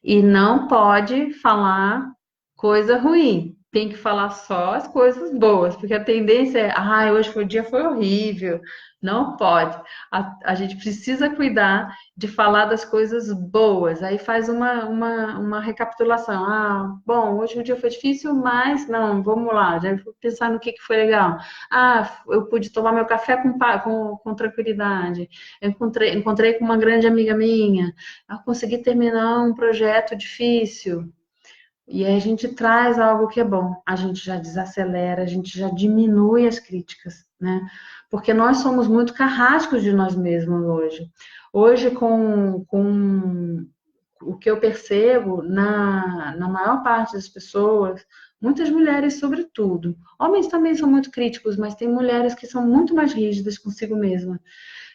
E não pode falar coisa ruim. Tem que falar só as coisas boas, porque a tendência é, hoje o dia foi horrível. Não pode. A gente precisa cuidar de falar das coisas boas. Aí faz uma recapitulação. Bom, hoje o dia foi difícil, mas não, vamos lá, já vou pensar no que foi legal. Eu pude tomar meu café com tranquilidade. Encontrei com uma grande amiga minha. Eu consegui terminar um projeto difícil. E aí a gente traz algo que é bom, a gente já desacelera, a gente já diminui as críticas, né? Porque nós somos muito carrascos de nós mesmos hoje. Hoje, com o que eu percebo na maior parte das pessoas, muitas mulheres, sobretudo, homens também são muito críticos, mas tem mulheres que são muito mais rígidas consigo mesmas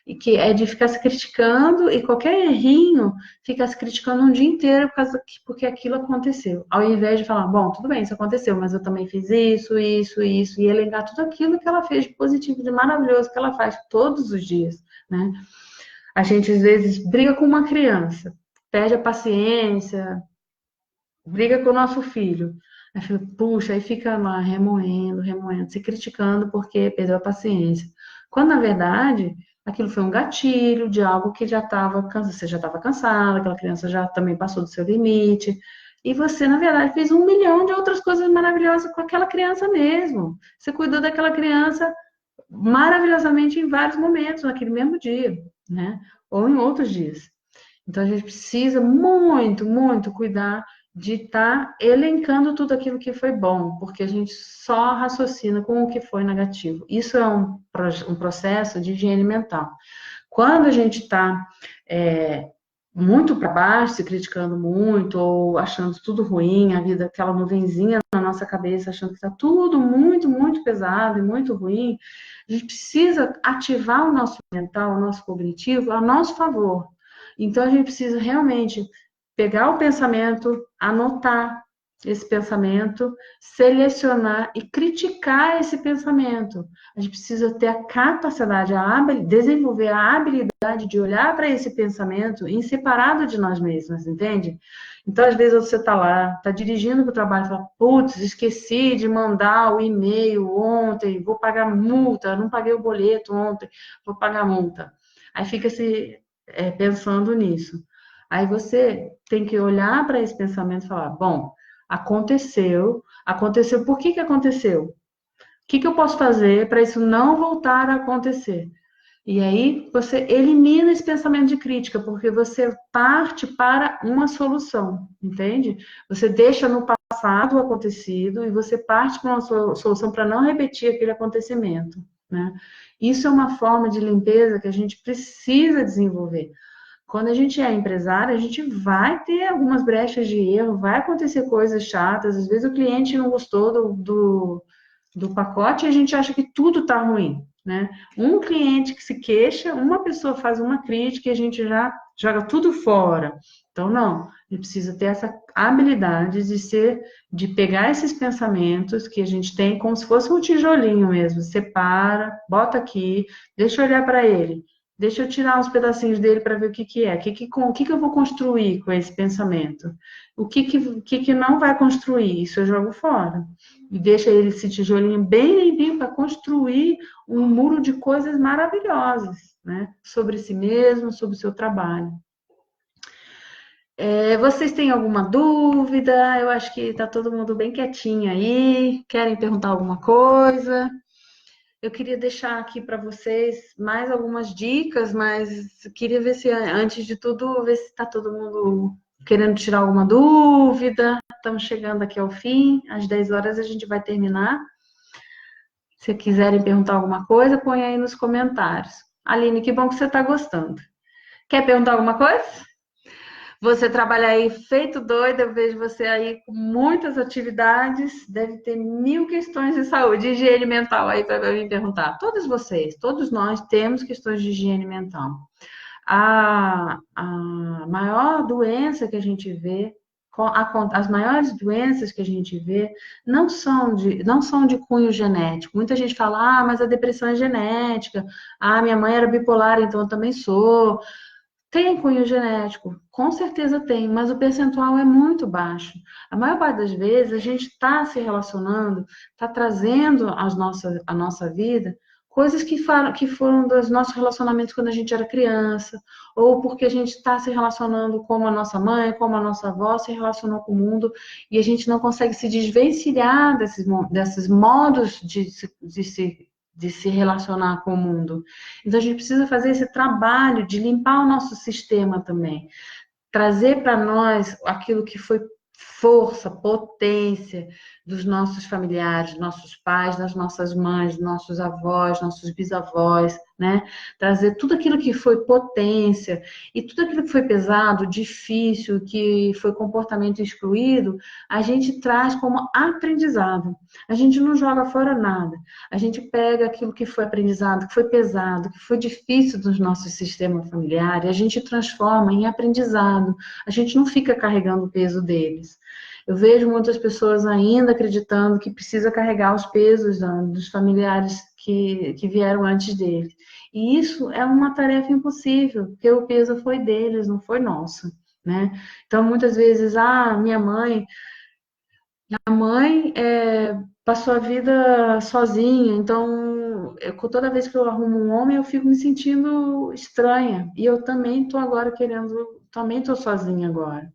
e que é de ficar se criticando e qualquer errinho ficar se criticando um dia inteiro porque aquilo aconteceu. Ao invés de falar, bom, tudo bem, isso aconteceu, mas eu também fiz isso, e elencar tudo aquilo que ela fez de positivo, de maravilhoso que ela faz todos os dias, né? A gente às vezes briga com uma criança, perde a paciência, briga com o nosso filho. Aí fica, puxa, aí fica lá remoendo, se criticando porque perdeu a paciência. Quando, na verdade, aquilo foi um gatilho de algo que já estava cansado, você já estava cansada, aquela criança já também passou do seu limite. E você, na verdade, fez 1 milhão de outras coisas maravilhosas com aquela criança mesmo. Você cuidou daquela criança maravilhosamente em vários momentos, naquele mesmo dia, né? Ou em outros dias. Então, a gente precisa muito, muito cuidar de estar elencando tudo aquilo que foi bom, porque a gente só raciocina com o que foi negativo. Isso é um processo de higiene mental. Quando a gente está muito para baixo, se criticando muito, ou achando tudo ruim, a vida, aquela nuvenzinha na nossa cabeça, achando que está tudo muito, muito pesado e muito ruim, a gente precisa ativar o nosso mental, o nosso cognitivo a nosso favor. Então, a gente precisa realmente pegar o pensamento, anotar esse pensamento, selecionar e criticar esse pensamento. A gente precisa ter a capacidade, desenvolver a habilidade de olhar para esse pensamento em separado de nós mesmos, entende? Então, às vezes, você está lá, está dirigindo para o trabalho e fala, putz, esqueci de mandar o e-mail ontem, vou pagar multa, não paguei o boleto ontem, vou pagar multa. Aí fica se pensando nisso. Aí você tem que olhar para esse pensamento e falar, bom, aconteceu, por que que aconteceu? O que que eu posso fazer para isso não voltar a acontecer? E aí você elimina esse pensamento de crítica, porque você parte para uma solução, entende? Você deixa no passado o acontecido e você parte para uma solução para não repetir aquele acontecimento, né? Isso é uma forma de limpeza que a gente precisa desenvolver. Quando a gente é empresário, a gente vai ter algumas brechas de erro, vai acontecer coisas chatas, às vezes o cliente não gostou do pacote e a gente acha que tudo está ruim, né? Um cliente que se queixa, uma pessoa faz uma crítica e a gente já joga tudo fora. Então, não, ele precisa ter essa habilidade de pegar esses pensamentos que a gente tem como se fosse um tijolinho mesmo, separa, bota aqui, deixa eu olhar para ele. Deixa eu tirar uns pedacinhos dele para ver o que que é, o que que eu vou construir com esse pensamento, o que não vai construir, isso eu jogo fora. E deixa ele esse tijolinho bem limpinho para construir um muro de coisas maravilhosas, né? Sobre si mesmo, sobre o seu trabalho. Vocês têm alguma dúvida? Eu acho que está todo mundo bem quietinho aí. Querem perguntar alguma coisa? Eu queria deixar aqui para vocês mais algumas dicas, mas queria ver se, antes de tudo, ver se está todo mundo querendo tirar alguma dúvida. Estamos chegando aqui ao fim, às 10 horas a gente vai terminar. Se quiserem perguntar alguma coisa, põe aí nos comentários. Aline, que bom que você está gostando. Quer perguntar alguma coisa? Você trabalha aí feito doida, eu vejo você aí com muitas atividades, deve ter mil questões de saúde, de higiene mental aí para me perguntar. Todos vocês, todos nós temos questões de higiene mental. A maior doença que a gente vê, as maiores doenças que a gente vê não são de cunho genético. Muita gente fala, mas a depressão é genética, minha mãe era bipolar, então eu também sou. Tem cunho genético, com certeza tem, mas o percentual é muito baixo. A maior parte das vezes a gente está se relacionando, está trazendo a nossa vida coisas que foram dos nossos relacionamentos quando a gente era criança, ou porque a gente está se relacionando como a nossa mãe, como a nossa avó se relacionou com o mundo, e a gente não consegue se desvencilhar desses modos de se relacionar com o mundo. Então, a gente precisa fazer esse trabalho de limpar o nosso sistema também, trazer para nós aquilo que foi força, potência dos nossos familiares, nossos pais, das nossas mães, nossos avós, nossos bisavós, né? Trazer tudo aquilo que foi potência e tudo aquilo que foi pesado, difícil, que foi comportamento excluído, a gente traz como aprendizado. A gente não joga fora nada. A gente pega aquilo que foi aprendizado, que foi pesado, que foi difícil dos nossos sistemas familiares, e a gente transforma em aprendizado. A gente não fica carregando o peso deles. Eu vejo muitas pessoas ainda acreditando que precisa carregar os pesos dos familiares que vieram antes deles. E isso é uma tarefa impossível, porque o peso foi deles, não foi nosso, né? Então, muitas vezes, minha mãe passou a vida sozinha, então toda vez que eu arrumo um homem, eu fico me sentindo estranha. E eu também estou agora também estou sozinha agora.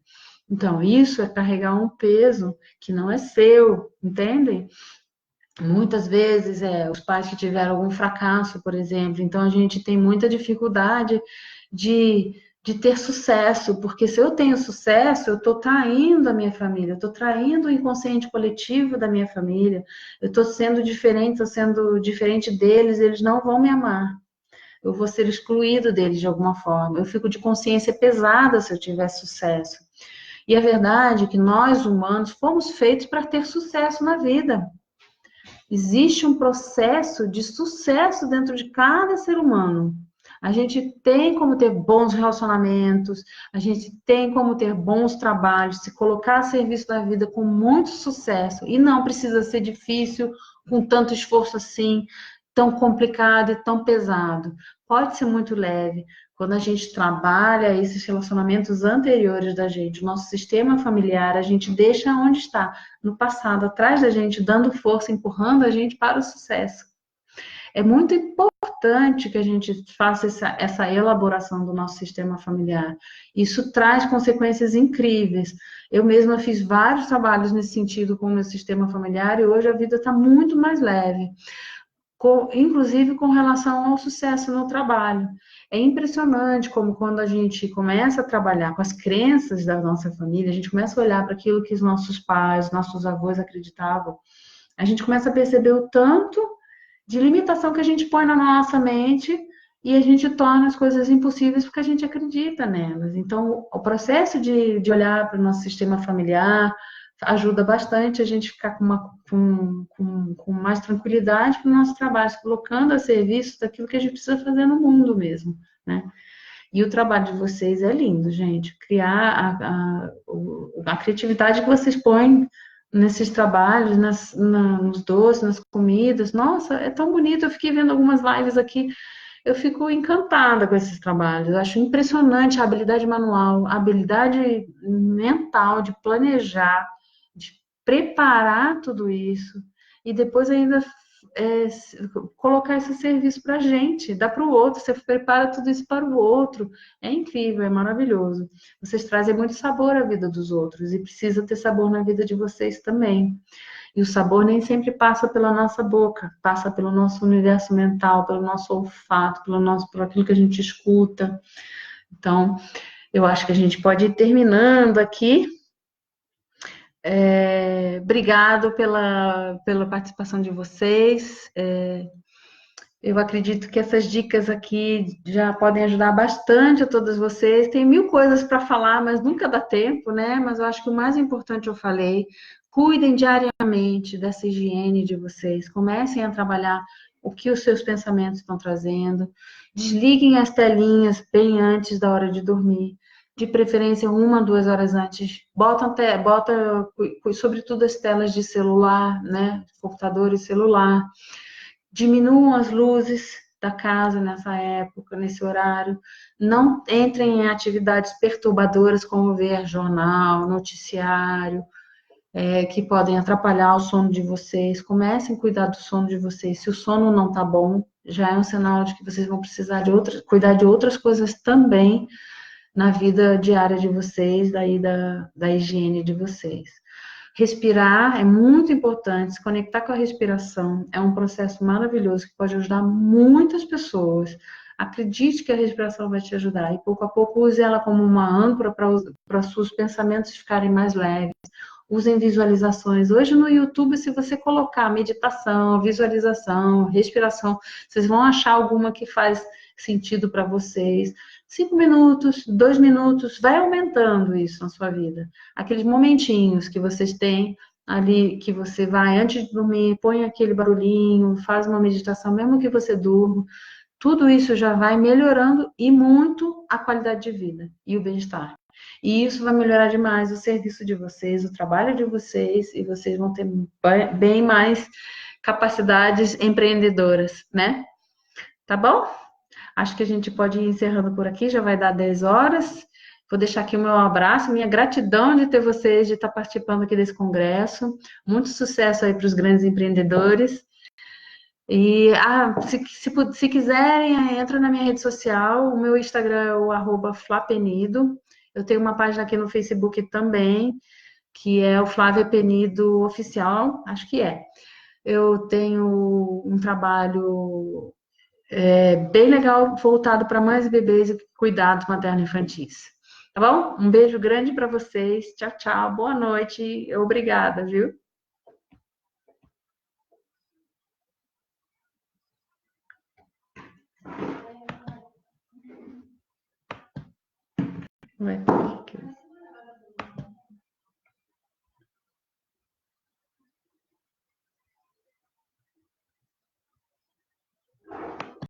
Então, isso é carregar um peso que não é seu, entendem? Muitas vezes os pais que tiveram algum fracasso, por exemplo, então a gente tem muita dificuldade de ter sucesso, porque se eu tenho sucesso, eu estou traindo a minha família, eu estou traindo o inconsciente coletivo da minha família, eu estou sendo diferente deles, eles não vão me amar. Eu vou ser excluído deles de alguma forma. Eu fico de consciência pesada se eu tiver sucesso. E a verdade é que nós, humanos, fomos feitos para ter sucesso na vida. Existe um processo de sucesso dentro de cada ser humano. A gente tem como ter bons relacionamentos, a gente tem como ter bons trabalhos, se colocar a serviço da vida com muito sucesso. E não precisa ser difícil, com tanto esforço assim, tão complicado e tão pesado. pode ser muito leve. Quando a gente trabalha esses relacionamentos anteriores da gente, o nosso sistema familiar, a gente deixa onde está, no passado, atrás da gente, dando força, empurrando a gente para o sucesso. É muito importante que a gente faça essa elaboração do nosso sistema familiar. Isso traz consequências incríveis. Eu mesma fiz vários trabalhos nesse sentido com o meu sistema familiar e hoje a vida está muito mais leve, inclusive com relação ao sucesso no trabalho. É impressionante como quando a gente começa a trabalhar com as crenças da nossa família, a gente começa a olhar para aquilo que os nossos pais, nossos avós acreditavam, a gente começa a perceber o tanto de limitação que a gente põe na nossa mente e a gente torna as coisas impossíveis porque a gente acredita nelas. Então, o processo de olhar para o nosso sistema familiar ajuda bastante a gente ficar com mais tranquilidade para o nosso trabalho, se colocando a serviço daquilo que a gente precisa fazer no mundo mesmo, né? E o trabalho de vocês é lindo, gente. Criar a criatividade que vocês põem nesses trabalhos, nos doces, nas comidas. Nossa, é tão bonito. Eu fiquei vendo algumas lives aqui. Eu fico encantada com esses trabalhos. Eu acho impressionante a habilidade manual, a habilidade mental de planejar, de preparar tudo isso e depois ainda é, colocar esse serviço para a gente, dá para o outro, você prepara tudo isso para o outro. É incrível, é maravilhoso. Vocês trazem muito sabor à vida dos outros e precisa ter sabor na vida de vocês também. E o sabor nem sempre passa pela nossa boca, passa pelo nosso universo mental, pelo nosso olfato, por aquilo que a gente escuta. Então, eu acho que a gente pode ir terminando aqui. Obrigado pela participação de vocês. Eu acredito que essas dicas aqui já podem ajudar bastante a todos vocês. Tem mil coisas para falar, mas nunca dá tempo, né? Mas eu acho que o mais importante eu falei. Cuidem diariamente dessa higiene de vocês. Comecem a trabalhar o que os seus pensamentos estão trazendo. Desliguem as telinhas bem antes da hora de dormir. De preferência, 1, 2 horas antes. Bota, sobretudo, as telas de celular, né? Computador e celular. Diminuam as luzes da casa nessa época, nesse horário. Não entrem em atividades perturbadoras como ver jornal, noticiário, que podem atrapalhar o sono de vocês. Comecem a cuidar do sono de vocês. Se o sono não está bom, já é um sinal de que vocês vão precisar cuidar de outras coisas também na vida diária de vocês, daí da higiene de vocês. Respirar é muito importante, se conectar com a respiração é um processo maravilhoso que pode ajudar muitas pessoas. Acredite que a respiração vai te ajudar e pouco a pouco use ela como uma âncora para os seus pensamentos ficarem mais leves. Usem visualizações. Hoje no YouTube, se você colocar meditação, visualização, respiração, vocês vão achar alguma que faz sentido para vocês. 5 minutos, 2 minutos, vai aumentando isso na sua vida. Aqueles momentinhos que vocês têm ali, que você vai, antes de dormir, põe aquele barulhinho, faz uma meditação, mesmo que você durma, tudo isso já vai melhorando e muito a qualidade de vida e o bem-estar. E isso vai melhorar demais o serviço de vocês, o trabalho de vocês, e vocês vão ter bem mais capacidades empreendedoras, né? Tá bom? Acho que a gente pode ir encerrando por aqui, já vai dar 10 horas. Vou deixar aqui o meu abraço, minha gratidão de ter vocês, de estar participando aqui desse congresso. Muito sucesso aí para os grandes empreendedores. E se quiserem, entra na minha rede social. O meu Instagram é o @flapenido. Eu tenho uma página aqui no Facebook também, que é o Flávia Penido Oficial, acho que é. Eu tenho um trabalho bem legal voltado para mães e bebês e cuidados materno-infantis. Tá bom? Um beijo grande para vocês. Tchau, tchau. Boa noite. Obrigada, viu? Vai.